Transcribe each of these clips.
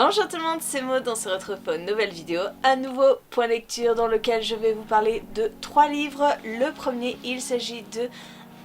Bonjour tout le monde, c'est Maud, on se retrouve pour une nouvelle vidéo, un nouveau point lecture dans lequel je vais vous parler de 3 livres. Le premier, il s'agit de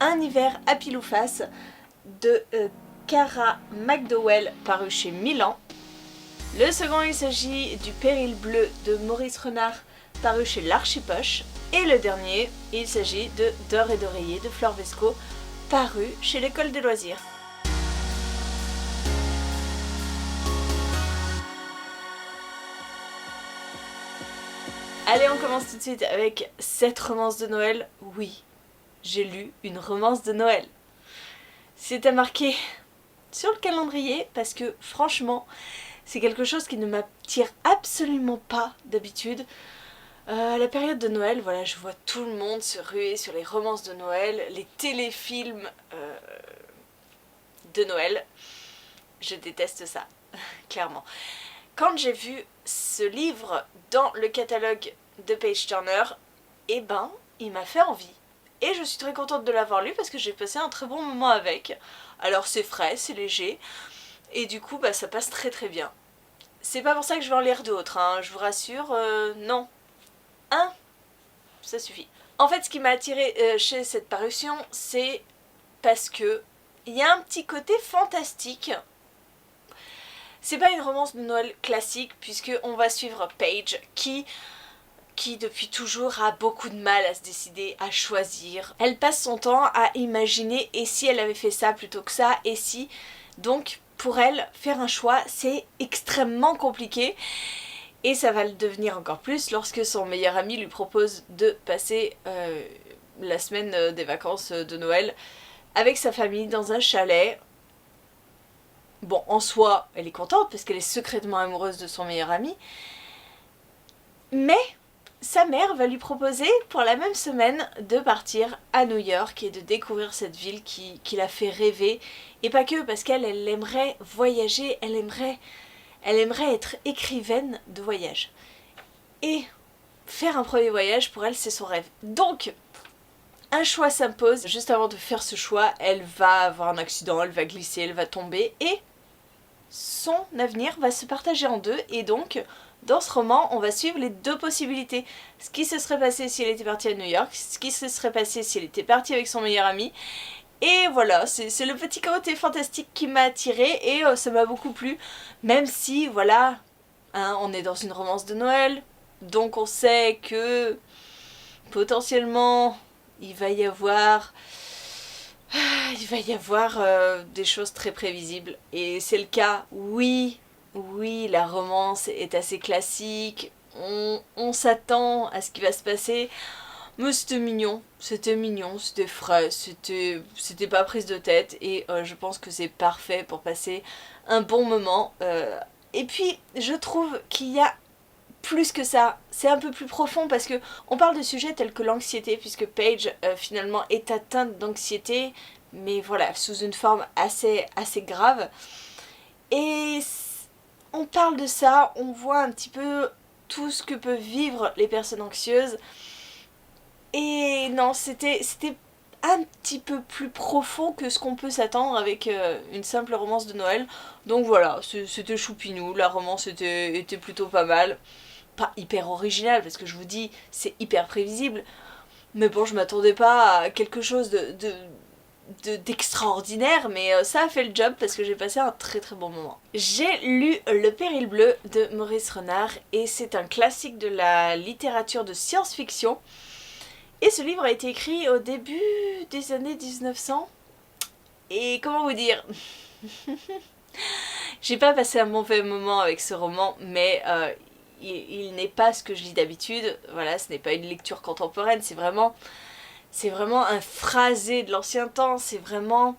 Un hiver à pile ou face de Kara McDowell, paru chez Milan. Le second, il s'agit du Péril bleu de Maurice Renard, paru chez l'Archipoche. Et le dernier, il s'agit de D'or et d'oreiller de Flore Vesco, paru chez l'École des loisirs. Allez, on commence tout de suite avec cette romance de Noël. Oui, j'ai lu une romance de Noël. C'était marqué sur le calendrier parce que franchement, c'est quelque chose qui ne m'attire absolument pas d'habitude. À la période de Noël, voilà, je vois tout le monde se ruer sur les romances de Noël, les téléfilms de Noël. Je déteste ça, clairement. Quand j'ai vu ce livre dans le catalogue de Page Turner, eh ben, il m'a fait envie. Et je suis très contente de l'avoir lu parce que j'ai passé un très bon moment avec. Alors c'est frais, c'est léger, et du coup, bah, ça passe très très bien. C'est pas pour ça que je vais en lire d'autres, hein, je vous rassure, non. Un, ça suffit. En fait, ce qui m'a attiré chez cette parution, c'est parce que il y a un petit côté fantastique. C'est pas une romance de Noël classique puisque on va suivre Paige qui depuis toujours a beaucoup de mal à se décider, à choisir. Elle passe son temps à imaginer et si elle avait fait ça plutôt que ça, et si. Donc pour elle, faire un choix c'est extrêmement compliqué et ça va le devenir encore plus lorsque son meilleur ami lui propose de passer la semaine des vacances de Noël avec sa famille dans un chalet. Bon, en soi, elle est contente parce qu'elle est secrètement amoureuse de son meilleur ami. Mais sa mère va lui proposer pour la même semaine de partir à New York et de découvrir cette ville qui la fait rêver. Et pas que, parce qu'elle aimerait voyager, elle aimerait être écrivaine de voyage. Et faire un premier voyage, pour elle, c'est son rêve. Donc, un choix s'impose. Juste avant de faire ce choix, elle va avoir un accident, elle va glisser, elle va tomber et son avenir va se partager en deux. Et donc, dans ce roman, on va suivre les deux possibilités. Ce qui se serait passé si elle était partie à New York, ce qui se serait passé si elle était partie avec son meilleur ami. Et voilà, c'est le petit côté fantastique qui m'a attirée et ça m'a beaucoup plu. Même si, voilà, hein, on est dans une romance de Noël, donc on sait que potentiellement il va y avoir des choses très prévisible. Et c'est le cas, oui, la romance est assez classique, on s'attend à ce qui va se passer, mais c'était mignon, c'était frais, c'était pas prise de tête, et je pense que c'est parfait pour passer un bon moment. Et puis, je trouve qu'il y a plus que ça, c'est un peu plus profond parce que on parle de sujets tels que l'anxiété, puisque Paige finalement est atteinte d'anxiété, mais voilà, sous une forme assez grave. Et on parle de ça, on voit un petit peu tout ce que peuvent vivre les personnes anxieuses. Et non, c'était un petit peu plus profond que ce qu'on peut s'attendre avec une simple romance de Noël. Donc voilà, c'était choupinou, la romance était plutôt pas mal. Pas hyper original parce que je vous dis c'est hyper prévisible, mais bon, je m'attendais pas à quelque chose d'extraordinaire, mais ça a fait le job parce que j'ai passé un très très bon moment. J'ai lu Le Péril bleu de Maurice Renard et c'est un classique de la littérature de science-fiction, et ce livre a été écrit au début des années 1900 et comment vous dire, j'ai pas passé un mauvais moment avec ce roman, mais il n'est pas ce que je lis d'habitude. Voilà, ce n'est pas une lecture contemporaine, c'est vraiment un phrasé de l'ancien temps, c'est vraiment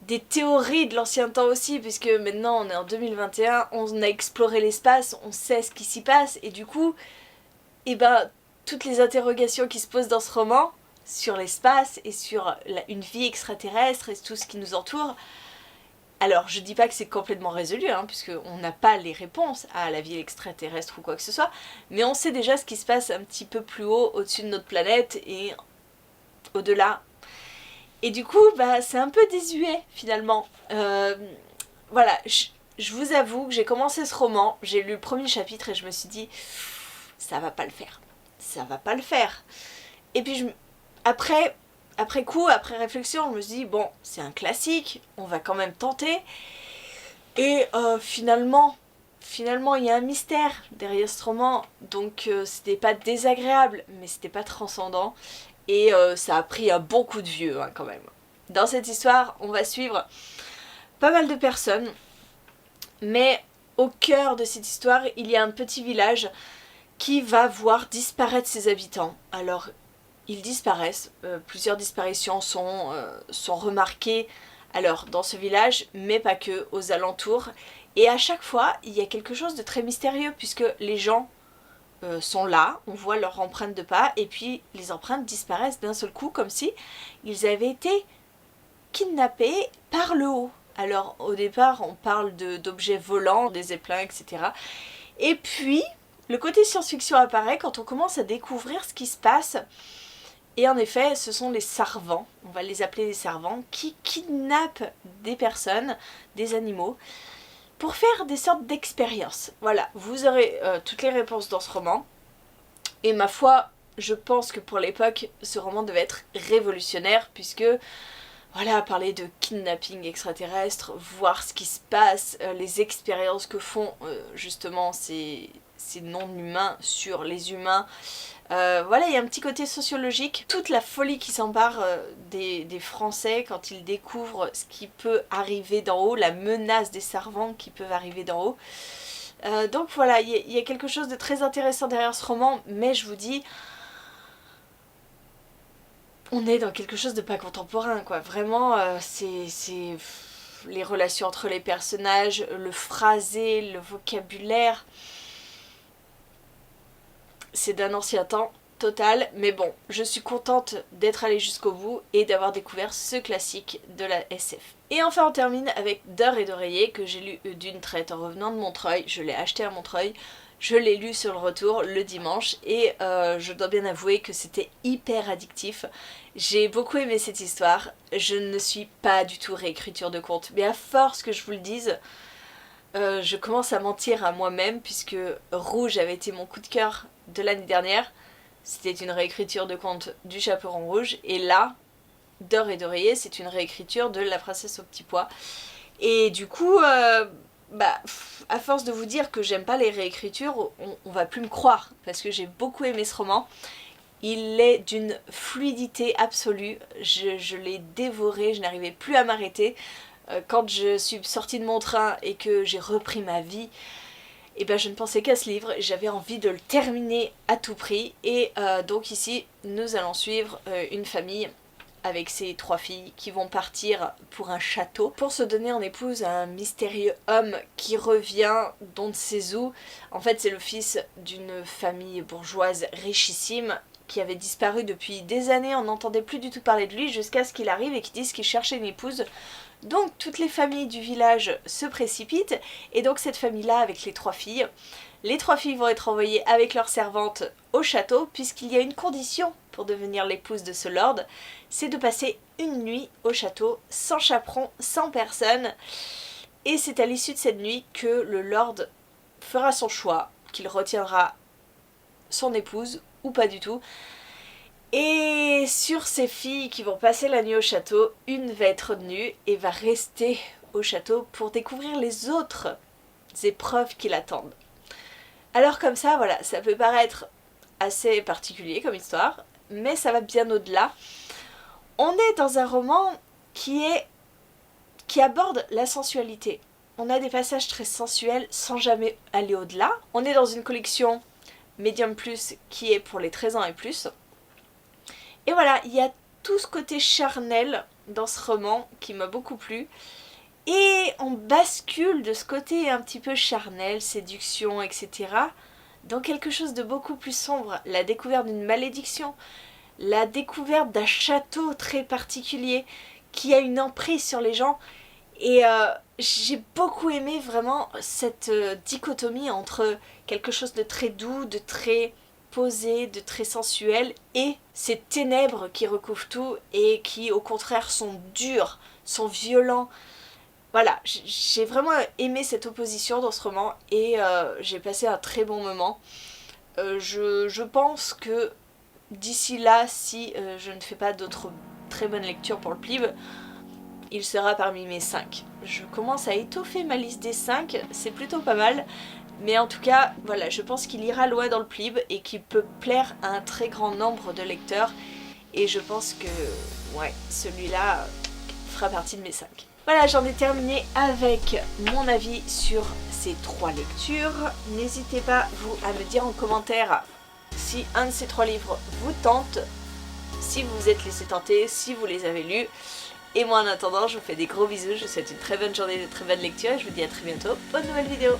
des théories de l'ancien temps aussi, puisque maintenant on est en 2021, on a exploré l'espace, on sait ce qui s'y passe, et du coup, eh ben, toutes les interrogations qui se posent dans ce roman, sur l'espace et sur une vie extraterrestre et tout ce qui nous entoure. Alors, je dis pas que c'est complètement résolu, hein, puisqu'on n'a pas les réponses à la vie extraterrestre ou quoi que ce soit, mais on sait déjà ce qui se passe un petit peu plus haut, au-dessus de notre planète et au-delà. Et du coup, bah, c'est un peu désuet, finalement. Voilà, je vous avoue que j'ai commencé ce roman, j'ai lu le premier chapitre et je me suis dit ça va pas le faire, ça va pas le faire. Et puis après réflexion, je me suis dit bon, c'est un classique, on va quand même tenter. Et finalement il y a un mystère derrière ce roman, donc c'était pas désagréable, mais c'était pas transcendant. Et ça a pris un bon coup de vieux hein, quand même. Dans cette histoire, on va suivre pas mal de personnes, mais au cœur de cette histoire, il y a un petit village qui va voir disparaître ses habitants. Alors, ils disparaissent, plusieurs disparitions sont remarquées alors dans ce village, mais pas que, aux alentours. Et à chaque fois, il y a quelque chose de très mystérieux, puisque les gens sont là, on voit leurs empreintes de pas, et puis les empreintes disparaissent d'un seul coup, comme si ils avaient été kidnappés par le haut. Alors au départ, on parle d'objets volants, des zeppelins, etc. Et puis, le côté science-fiction apparaît quand on commence à découvrir ce qui se passe. Et en effet, ce sont les Sarvans, on va les appeler les Sarvans, qui kidnappent des personnes, des animaux, pour faire des sortes d'expériences. Voilà, vous aurez toutes les réponses dans ce roman. Et ma foi, je pense que pour l'époque, ce roman devait être révolutionnaire, puisque, voilà, parler de kidnapping extraterrestre, voir ce qui se passe, les expériences que font justement ces non-humains sur les humains. Voilà, il y a un petit côté sociologique, toute la folie qui s'empare des Français quand ils découvrent ce qui peut arriver d'en haut, la menace des Sarvans qui peuvent arriver d'en haut. Donc voilà, il y a quelque chose de très intéressant derrière ce roman, mais je vous dis, on est dans quelque chose de pas contemporain, quoi. Vraiment, c'est les relations entre les personnages, le phrasé, le vocabulaire. C'est d'un ancien temps total, mais bon, je suis contente d'être allée jusqu'au bout et d'avoir découvert ce classique de la SF. Et enfin on termine avec D'heures et d'oreiller que j'ai lu d'une traite en revenant de Montreuil. Je l'ai acheté à Montreuil, je l'ai lu sur le retour le dimanche et je dois bien avouer que c'était hyper addictif. J'ai beaucoup aimé cette histoire, je ne suis pas du tout réécriture de conte, mais à force que je vous le dise, je commence à mentir à moi-même puisque Rouge avait été mon coup de cœur de l'année dernière. C'était une réécriture de conte du Chaperon Rouge. Et là, D'heures et d'oreiller, c'est une réécriture de La Princesse au Petit Pois. Et du coup, à force de vous dire que j'aime pas les réécritures, on va plus me croire. Parce que j'ai beaucoup aimé ce roman. Il est d'une fluidité absolue. Je l'ai dévoré, je n'arrivais plus à m'arrêter. Quand je suis sortie de mon train et que j'ai repris ma vie, et ben je ne pensais qu'à ce livre, j'avais envie de le terminer à tout prix. Et donc ici, nous allons suivre une famille avec ses 3 filles qui vont partir pour un château pour se donner en épouse à un mystérieux homme qui revient d'on ne sait où. En fait, c'est le fils d'une famille bourgeoise richissime qui avait disparu depuis des années, on n'entendait plus du tout parler de lui jusqu'à ce qu'il arrive et qu'il dise qu'il cherchait une épouse. Donc toutes les familles du village se précipitent et donc cette famille-là avec les 3 filles, vont être envoyées avec leurs servantes au château puisqu'il y a une condition pour devenir l'épouse de ce lord, c'est de passer une nuit au château sans chaperon, sans personne. Et c'est à l'issue de cette nuit que le lord fera son choix, qu'il retiendra son épouse ou pas du tout. Et sur ces filles qui vont passer la nuit au château, une va être retenue et va rester au château pour découvrir les autres épreuves qui l'attendent. Alors comme ça, voilà, ça peut paraître assez particulier comme histoire, mais ça va bien au-delà. On est dans un roman qui aborde la sensualité. On a des passages très sensuels sans jamais aller au-delà. On est dans une collection Medium Plus qui est pour les 13 ans et plus. Et voilà, il y a tout ce côté charnel dans ce roman qui m'a beaucoup plu. Et on bascule de ce côté un petit peu charnel, séduction, etc. dans quelque chose de beaucoup plus sombre. La découverte d'une malédiction, la découverte d'un château très particulier qui a une emprise sur les gens. Et j'ai beaucoup aimé vraiment cette dichotomie entre quelque chose de très doux, de très posé, de très sensuel, et ces ténèbres qui recouvrent tout et qui au contraire sont durs, sont violents. voilà, j'ai vraiment aimé cette opposition dans ce roman et j'ai passé un très bon moment. Je pense que d'ici là, si je ne fais pas d'autres très bonnes lectures pour le Plib, il sera parmi mes 5. Je commence à étoffer ma liste des 5, c'est plutôt pas mal. Mais en tout cas, voilà, je pense qu'il ira loin dans le Plib et qu'il peut plaire à un très grand nombre de lecteurs. Et je pense que, ouais, celui-là fera partie de mes 5. Voilà, j'en ai terminé avec mon avis sur ces 3 lectures. N'hésitez pas, vous, à me dire en commentaire si un de ces 3 livres vous tente, si vous vous êtes laissé tenter, si vous les avez lus. Et moi en attendant, je vous fais des gros bisous, je vous souhaite une très bonne journée, de très bonne lecture et je vous dis à très bientôt pour une nouvelle vidéo.